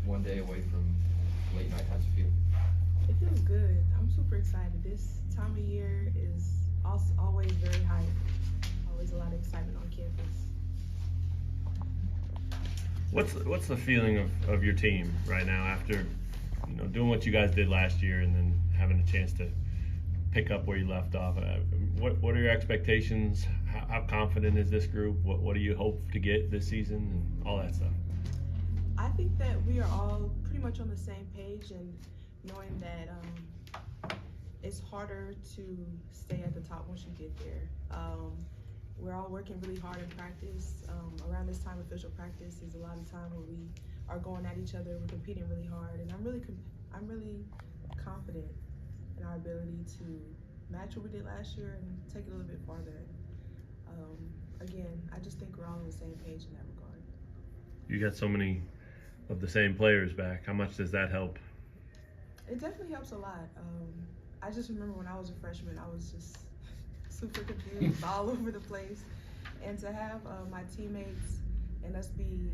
one day away from late night. How's it feel? It feels good. I'm super excited. This time of year is also always very hype. Always a lot of excitement on campus. What's the feeling of your team right now after doing what you guys did last year and then having a chance to pick up where you left off? What are your expectations? How confident is this group? What do you hope to get this season and all that stuff? I think that we are all pretty much on the same page and knowing that it's harder to stay at the top once you get there. We're all working really hard in practice. Around this time, official practice is a lot of time where we are going at each other. We're competing really hard, and I'm really confident in our ability to match what we did last year and take it a little bit farther. Again, I just think we're all on the same page in that regard. You got so many of the same players back. How much does that help? It definitely helps a lot. I just remember when I was a freshman, I was just super confused all over the place. And to have my teammates and us be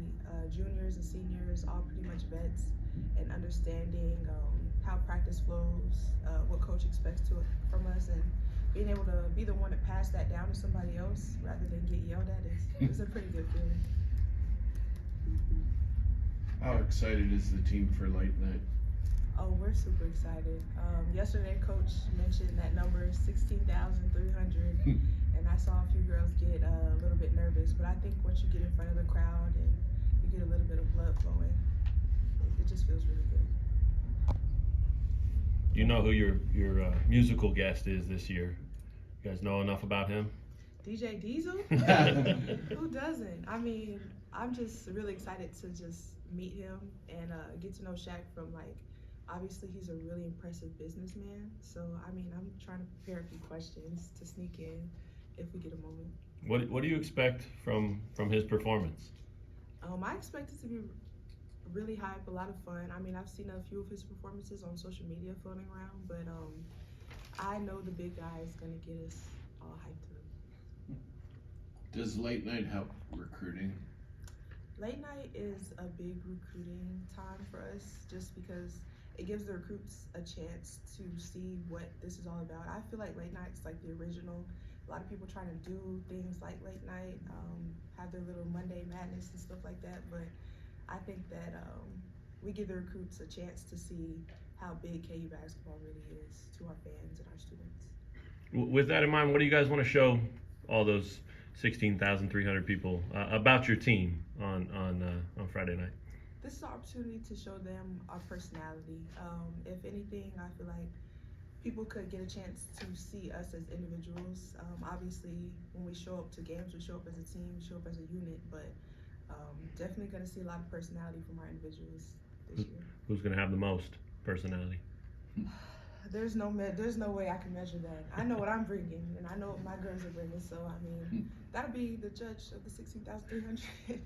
juniors and seniors, all pretty much vets, and understanding how practice flows, what coach expects from us, and being able to be the one to pass that down to somebody else rather than get yelled at is a pretty good feeling. How excited is the team for late night? Oh, we're super excited. Yesterday, Coach mentioned that number 16,300, and I saw a few girls get a little bit nervous. But I think once you get in front of the crowd and you get a little bit of blood flowing, it just feels really good. Do you know who your musical guest is this year? You guys know enough about him? DJ Diesel? Who doesn't? I mean, I'm just really excited to just meet him and get to know Shaq from obviously he's a really impressive businessman. So, I mean, I'm trying to prepare a few questions to sneak in if we get a moment. What do you expect from his performance? I expect it to be really hype, a lot of fun. I mean, I've seen a few of his performances on social media floating around, but I know the big guy is going to get us all hyped up. Does late night help recruiting? Late night is a big recruiting time for us just because it gives the recruits a chance to see what this is all about. I feel like late night's like the original. A lot of people trying to do things like late night, have their little Monday madness and stuff like that, but I think that we give the recruits a chance to see how big KU basketball really is to our fans and our students. With that in mind, what do you guys want to show all those 16,300 people about your team on Friday night? This is an opportunity to show them our personality. If anything, I feel like people could get a chance to see us as individuals. Obviously, when we show up to games, we show up as a team, we show up as a unit, but definitely going to see a lot of personality from our individuals this year. Who's going to have the most personality? There's no way I can measure that. I know what I'm bringing, and I know what my girls are bringing, so I mean, that'll be the judge of the 16,300.